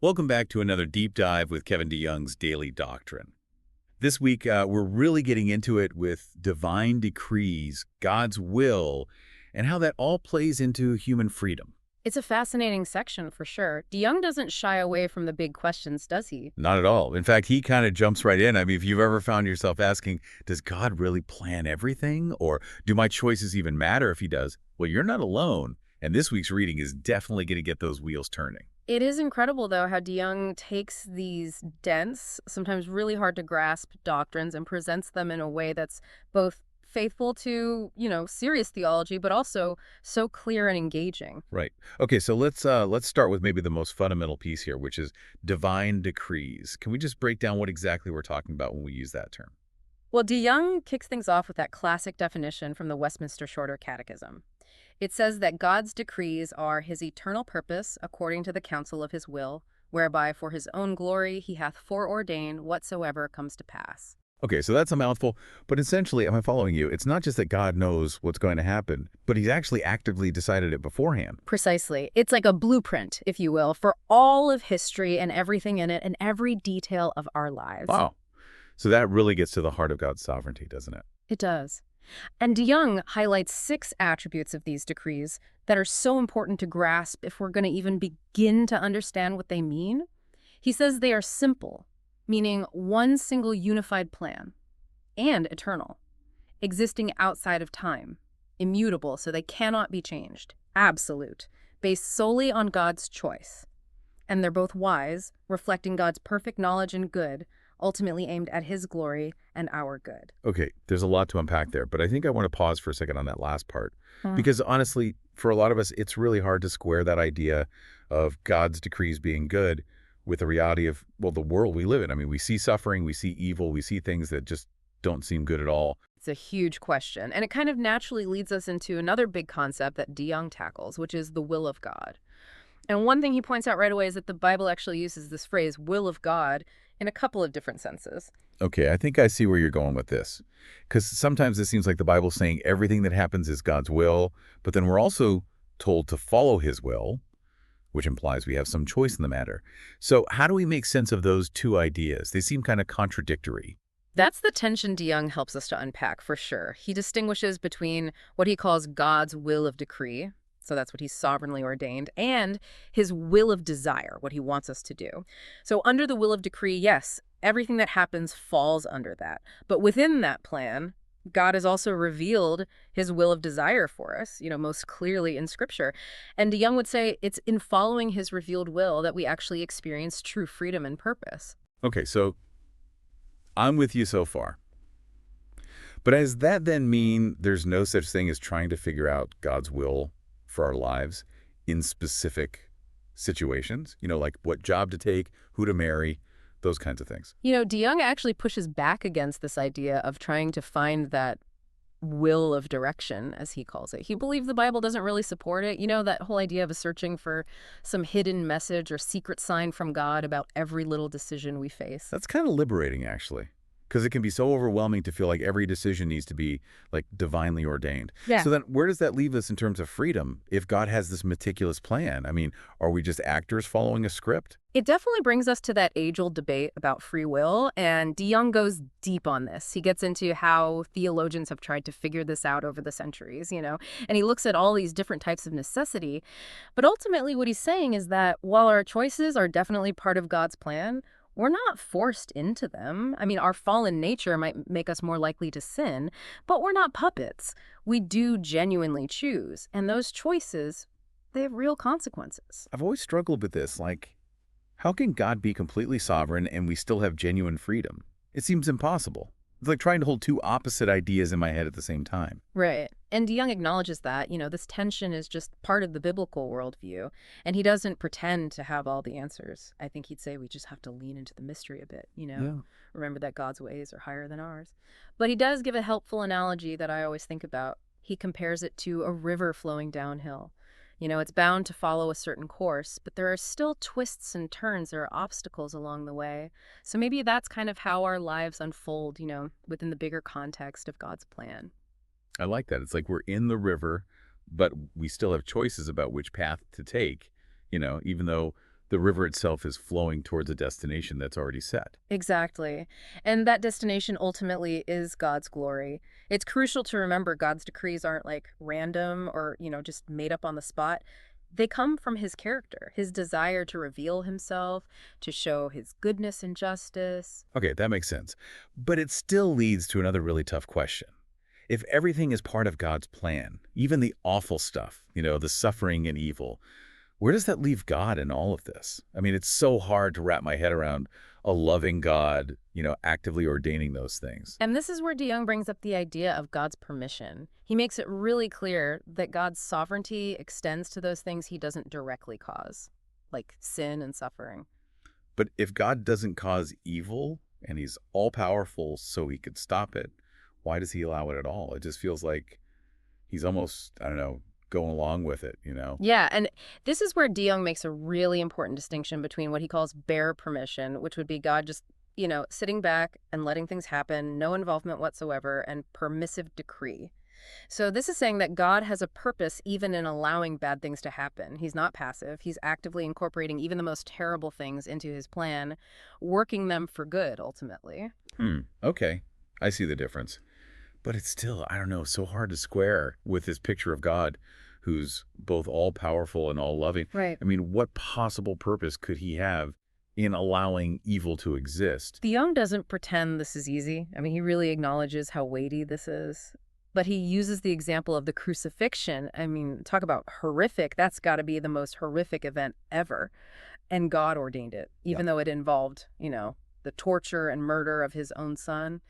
Welcome back to another deep dive with Kevin DeYoung's Daily Doctrine. This week, we're really getting into it with divine decrees, God's will, and how that all plays into human freedom. It's a fascinating section for sure. DeYoung doesn't shy away from the big questions, does he? Not at all. In fact, he kind of jumps right in. I mean, if you've ever found yourself asking, does God really plan everything? Or do my choices even matter if he does? Well, you're not alone. And this week's reading is definitely going to get those wheels turning. It is incredible, though, how DeYoung takes these dense, sometimes really hard to grasp doctrines and presents them in a way that's both faithful to, serious theology, but also so clear and engaging. Right. Okay, so let's start with maybe the most fundamental piece here, which is divine decrees. Can we just break down what exactly we're talking about when we use that term? Well, DeYoung kicks things off with that classic definition from the Westminster Shorter Catechism. It says that God's decrees are his eternal purpose according to the counsel of his will, whereby for his own glory he hath foreordained whatsoever comes to pass. Okay, so that's a mouthful, but essentially, am I following you? It's not just that God knows what's going to happen, but he's actually actively decided it beforehand. Precisely. It's like a blueprint, if you will, for all of history and everything in it and every detail of our lives. Wow. So that really gets to the heart of God's sovereignty, doesn't it? It does. And DeYoung highlights 6 attributes of these decrees that are so important to grasp if we're going to even begin to understand what they mean. He says they are simple, meaning one single unified plan, and eternal, existing outside of time, immutable so they cannot be changed, absolute, based solely on God's choice. And they're both wise, reflecting God's perfect knowledge and good, ultimately aimed at his glory and our good. Okay, there's a lot to unpack there, but I think I want to pause for a second on that last part. Because honestly, for a lot of us, it's really hard to square that idea of God's decrees being good with the reality of, well, the world we live in. I mean, we see suffering, we see evil, we see things that just don't seem good at all. It's a huge question, and it kind of naturally leads us into another big concept that DeYoung tackles, which is the will of God. And one thing he points out right away is that the Bible actually uses this phrase, will of God, in a couple of different senses. Okay, I think I see where you're going with this. Because sometimes it seems like the Bible's saying everything that happens is God's will, but then we're also told to follow his will, which implies we have some choice in the matter. So how do we make sense of those two ideas? They seem kind of contradictory. That's the tension DeYoung helps us to unpack, for sure. He distinguishes between what he calls God's will of decree, so that's what he's sovereignly ordained, and his will of desire, what he wants us to do. So under the will of decree, yes, everything that happens falls under that. But within that plan, God has also revealed his will of desire for us, most clearly in Scripture. And DeYoung would say it's in following his revealed will that we actually experience true freedom and purpose. Okay, so I'm with you so far. But does that then mean there's no such thing as trying to figure out God's will for our lives in specific situations? Like what job to take, who to marry, those kinds of things. DeYoung actually pushes back against this idea of trying to find that will of direction, as he calls it. He believes the Bible doesn't really support it. That whole idea of searching for some hidden message or secret sign from God about every little decision we face. That's kind of liberating, actually, because it can be so overwhelming to feel like every decision needs to be like divinely ordained. Yeah. So then where does that leave us in terms of freedom if God has this meticulous plan? I mean, are we just actors following a script? It definitely brings us to that age-old debate about free will, and DeYoung goes deep on this. He gets into how theologians have tried to figure this out over the centuries, and he looks at all these different types of necessity. But ultimately what he's saying is that while our choices are definitely part of God's plan, we're not forced into them. I mean, our fallen nature might make us more likely to sin, but we're not puppets. We do genuinely choose, and those choices, they have real consequences. I've always struggled with this. Like, how can God be completely sovereign and we still have genuine freedom? It seems impossible. It's like trying to hold two opposite ideas in my head at the same time. Right. And DeYoung acknowledges that, this tension is just part of the biblical worldview, and he doesn't pretend to have all the answers. I think he'd say we just have to lean into the mystery a bit, Yeah. Remember that God's ways are higher than ours. But he does give a helpful analogy that I always think about. He compares it to a river flowing downhill. It's bound to follow a certain course, but there are still twists and turns. There are obstacles along the way. So maybe that's kind of how our lives unfold, within the bigger context of God's plan. I like that. It's like we're in the river, but we still have choices about which path to take, even though The river itself is flowing towards a destination that's already set. Exactly. And that destination ultimately is God's glory. It's crucial to remember God's decrees aren't like random or, just made up on the spot. They come from his character, his desire to reveal himself, to show his goodness and justice. Okay, that makes sense. But it still leads to another really tough question. If everything is part of God's plan, even the awful stuff, the suffering and evil, where does that leave God in all of this? I mean, it's so hard to wrap my head around a loving God, actively ordaining those things. And this is where DeYoung brings up the idea of God's permission. He makes it really clear that God's sovereignty extends to those things he doesn't directly cause, like sin and suffering. But if God doesn't cause evil and he's all-powerful so he could stop it, why does he allow it at all? It just feels like he's almost, I don't know, going along with it. Yeah, and this is where DeYoung makes a really important distinction between what he calls bare permission, which would be God just, sitting back and letting things happen, no involvement whatsoever, and permissive decree. So this is saying that God has a purpose even in allowing bad things to happen. He's not passive. He's actively incorporating even the most terrible things into his plan, working them for good, ultimately. Okay. I see the difference. But it's still, I don't know, so hard to square with this picture of God who's both all-powerful and all-loving. Right. I mean, what possible purpose could he have in allowing evil to exist? DeYoung doesn't pretend this is easy. I mean, he really acknowledges how weighty this is. But he uses the example of the crucifixion. I mean, talk about horrific. That's got to be the most horrific event ever. And God ordained it, even though it involved, the torture and murder of his own son.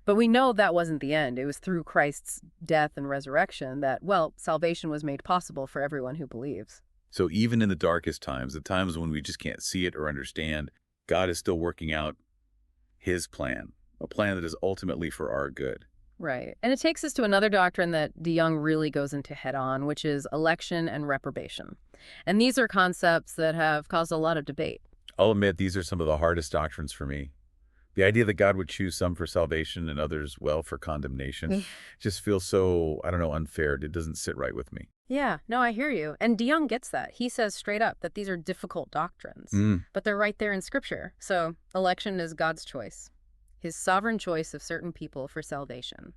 But we know that wasn't the end. It was through Christ's death and resurrection that, salvation was made possible for everyone who believes. So even in the darkest times, the times when we just can't see it or understand, God is still working out his plan, a plan that is ultimately for our good. Right. And it takes us to another doctrine that DeYoung really goes into head on, which is election and reprobation. And these are concepts that have caused a lot of debate. I'll admit these are some of the hardest doctrines for me. The idea that God would choose some for salvation and others, for condemnation, just feels so, I don't know, unfair. It doesn't sit right with me. Yeah, no, I hear you. And DeYoung gets that. He says straight up that these are difficult doctrines, but they're right there in Scripture. So election is God's choice, his sovereign choice of certain people for salvation.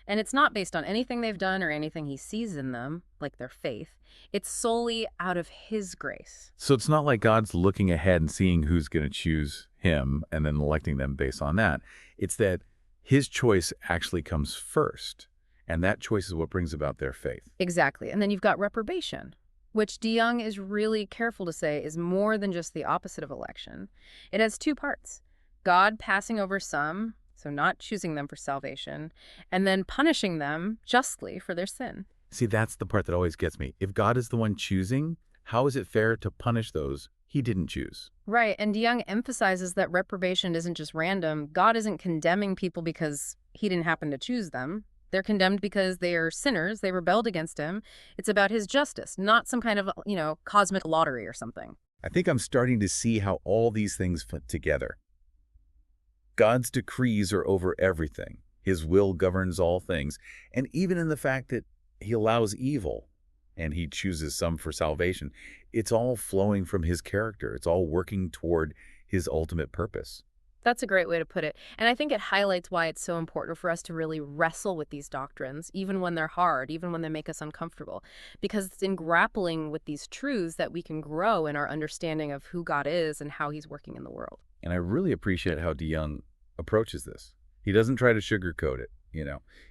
And it's not based on anything they've done or anything he sees in them, like their faith. It's solely out of his grace. So it's not like God's looking ahead and seeing who's going to choose him and then electing them based on that. It's that his choice actually comes first, and that choice is what brings about their faith. Exactly. And then you've got reprobation, which DeYoung is really careful to say is more than just the opposite of election. It has two parts: God passing over some, so not choosing them for salvation, and then punishing them justly for their sin. See, that's the part that always gets me. If God is the one choosing, how is it fair to punish those he didn't choose? Right, and DeYoung emphasizes that reprobation isn't just random. God isn't condemning people because he didn't happen to choose them. They're condemned because they are sinners. They rebelled against him. It's about his justice, not some kind of, cosmic lottery or something. I think I'm starting to see how all these things fit together. God's decrees are over everything. His will governs all things. And even in the fact that he allows evil and he chooses some for salvation, it's all flowing from his character. It's all working toward his ultimate purpose. That's a great way to put it. And I think it highlights why it's so important for us to really wrestle with these doctrines, even when they're hard, even when they make us uncomfortable. Because it's in grappling with these truths that we can grow in our understanding of who God is and how he's working in the world. And I really appreciate how DeYoung approaches this. He doesn't try to sugarcoat it,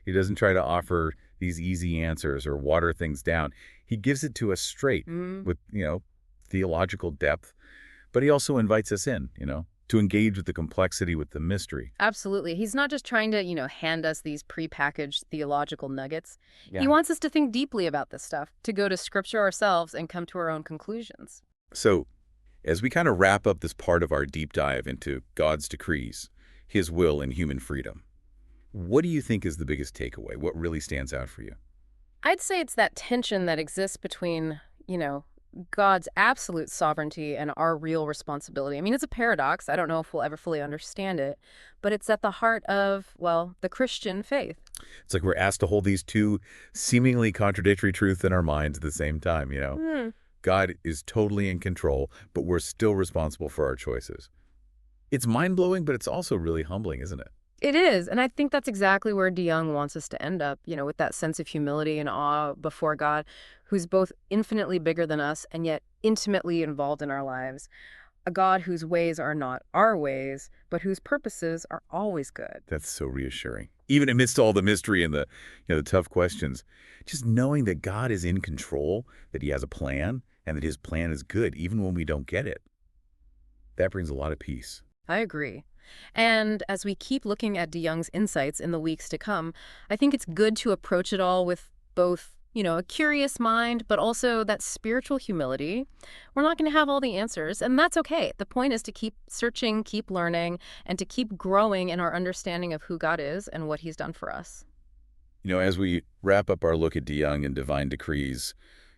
He doesn't try to offer these easy answers or water things down. He gives it to us straight with, theological depth. But he also invites us in, to engage with the complexity, with the mystery. Absolutely. He's not just trying to, hand us these prepackaged theological nuggets. Yeah. He wants us to think deeply about this stuff, to go to Scripture ourselves and come to our own conclusions. So as we kind of wrap up this part of our deep dive into God's decrees, his will and human freedom, what do you think is the biggest takeaway? What really stands out for you? I'd say it's that tension that exists between, God's absolute sovereignty and our real responsibility. I mean, it's a paradox. I don't know if we'll ever fully understand it, but it's at the heart of, the Christian faith. It's like we're asked to hold these two seemingly contradictory truths in our minds at the same time, God is totally in control, but we're still responsible for our choices. It's mind-blowing, but it's also really humbling, isn't it? It is, and I think that's exactly where DeYoung wants us to end up, with that sense of humility and awe before God, who's both infinitely bigger than us and yet intimately involved in our lives. A God whose ways are not our ways, but whose purposes are always good. That's so reassuring. Even amidst all the mystery and the tough questions, just knowing that God is in control, that he has a plan, and that his plan is good, even when we don't get it, that brings a lot of peace. I agree. And as we keep looking at DeYoung's insights in the weeks to come, I think it's good to approach it all with both, a curious mind, but also that spiritual humility. We're not going to have all the answers, and that's okay. The point is to keep searching, keep learning, and to keep growing in our understanding of who God is and what he's done for us. As we wrap up our look at DeYoung and divine decrees,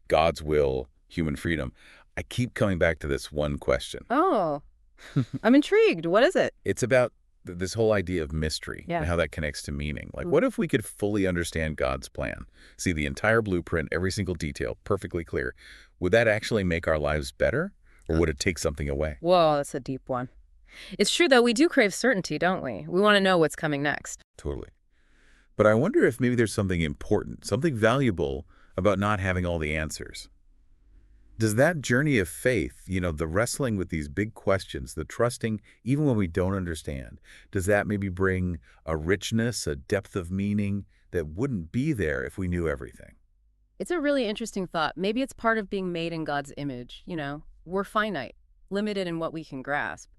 God's will, human freedom, I keep coming back to this one question. Oh, I'm intrigued. What is it? It's about this whole idea of mystery Yeah. and how that connects to meaning. Like, what if we could fully understand God's plan, see the entire blueprint, every single detail, perfectly clear? Would that actually make our lives better, or would it take something away? Whoa, that's a deep one. It's true, though, we do crave certainty, don't we? We want to know what's coming next. Totally. But I wonder if maybe there's something important, something valuable about not having all the answers. Does that journey of faith, the wrestling with these big questions, the trusting even when we don't understand, does that maybe bring a richness, a depth of meaning that wouldn't be there if we knew everything? It's a really interesting thought. Maybe it's part of being made in God's image, We're finite, limited in what we can grasp,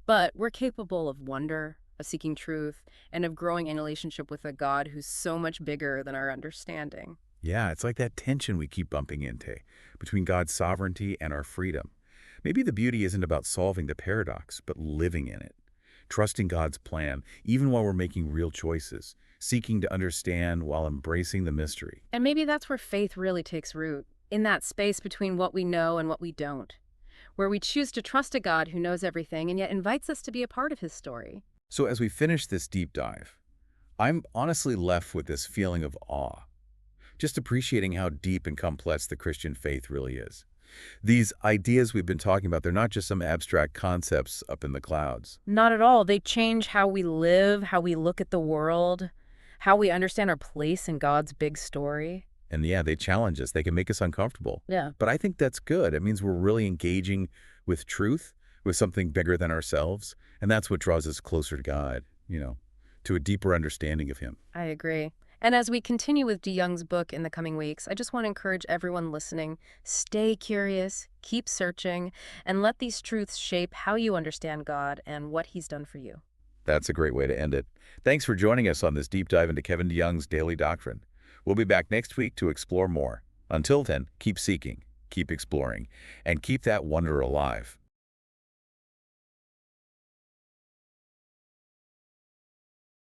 but we're capable of wonder, of seeking truth, and of growing in relationship with a God who's so much bigger than our understanding. Yeah, it's like that tension we keep bumping into between God's sovereignty and our freedom. Maybe the beauty isn't about solving the paradox, but living in it, trusting God's plan, even while we're making real choices, seeking to understand while embracing the mystery. And maybe that's where faith really takes root, in that space between what we know and what we don't, where we choose to trust a God who knows everything and yet invites us to be a part of his story. So as we finish this deep dive, I'm honestly left with this feeling of awe, just appreciating how deep and complex the Christian faith really is. These ideas we've been talking about, they're not just some abstract concepts up in the clouds. Not at all. They change how we live, how we look at the world, how we understand our place in God's big story. And yeah, they challenge us. They can make us uncomfortable. Yeah. But I think that's good. It means we're really engaging with truth, with something bigger than ourselves. And that's what draws us closer to God, to a deeper understanding of him. I agree. And as we continue with DeYoung's book in the coming weeks, I just want to encourage everyone listening, stay curious, keep searching, and let these truths shape how you understand God and what he's done for you. That's a great way to end it. Thanks for joining us on this deep dive into Kevin DeYoung's Daily Doctrine. We'll be back next week to explore more. Until then, keep seeking, keep exploring, and keep that wonder alive.